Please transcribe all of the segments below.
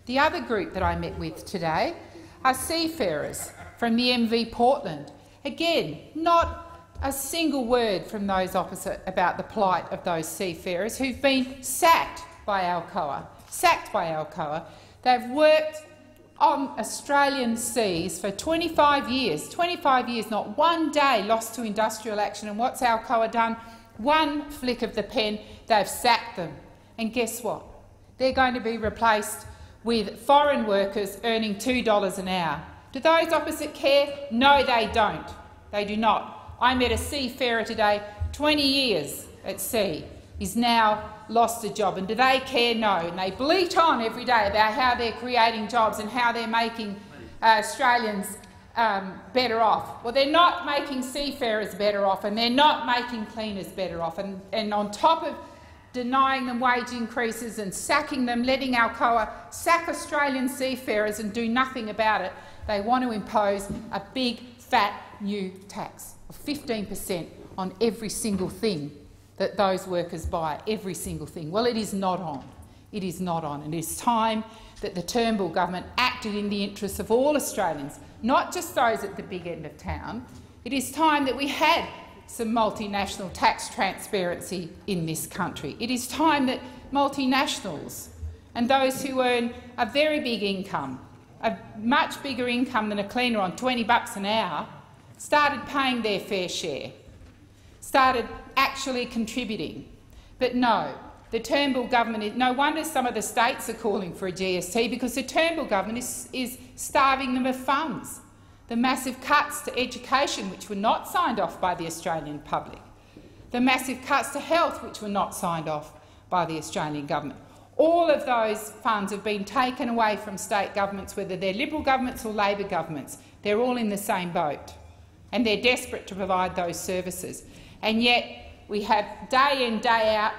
The other group that I met with today are seafarers from the MV Portland. Again, not a single word from those opposite about the plight of those seafarers who've been sacked by Alcoa. They've worked on Australian seas for 25 years. 25 years, not one day lost to industrial action. And what's Alcoa done? One flick of the pen, they've sacked them. And guess what? They're going to be replaced with foreign workers earning $2 an hour. Do those opposite care? No, they don't. They do not. I met a seafarer today, 20 years at sea. He's now lost a job. And do they care? No. And they bleat on every day about how they're creating jobs and how they're making Australians better off. Well, they're not making seafarers better off, and they're not making cleaners better off. And on top of denying them wage increases and sacking them, letting Alcoa sack Australian seafarers and do nothing about it, they want to impose a big, fat new tax of 15% on every single thing that those workers buy, every single thing. Well, it is not on. It is not on. And it is time that the Turnbull government acted in the interests of all Australians, not just those at the big end of town. It is time that we had some multinational tax transparency in this country. It is time that multinationals and those who earn a very big income, a much bigger income than a cleaner on $20 an hour, started paying their fair share, started actually contributing. But no, the Turnbull government, no wonder some of the states are calling for a GST, because the Turnbull government is starving them of funds. The massive cuts to education, which were not signed off by the Australian public, the massive cuts to health, which were not signed off by the Australian government. All of those funds have been taken away from state governments, whether they're Liberal governments or Labor governments. They're all in the same boat, and they're desperate to provide those services. And yet we have day in, day out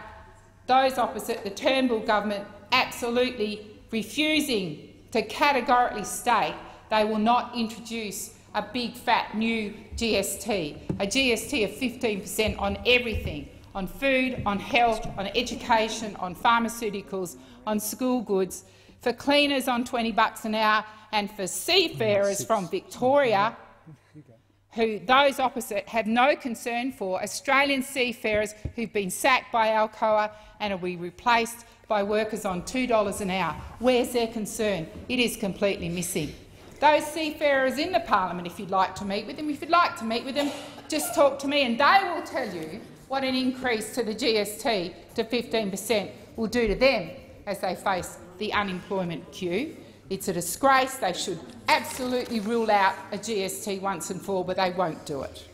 those opposite the Turnbull government absolutely refusing to categorically state they will not introduce a big, fat new GST, a GST of 15% on everything, on food, on health, on education, on pharmaceuticals, on school goods, for cleaners on $20 an hour, and for seafarers from Victoria, who those opposite have no concern for, Australian seafarers who've been sacked by Alcoa and will be replaced by workers on $2 an hour. Where's their concern? It is completely missing. Those seafarers in the parliament, if you'd like to meet with them, just talk to me and they will tell you what an increase to the GST to 15% will do to them as they face the unemployment queue. It's a disgrace. They should absolutely rule out a GST once and for all, but they won't do it.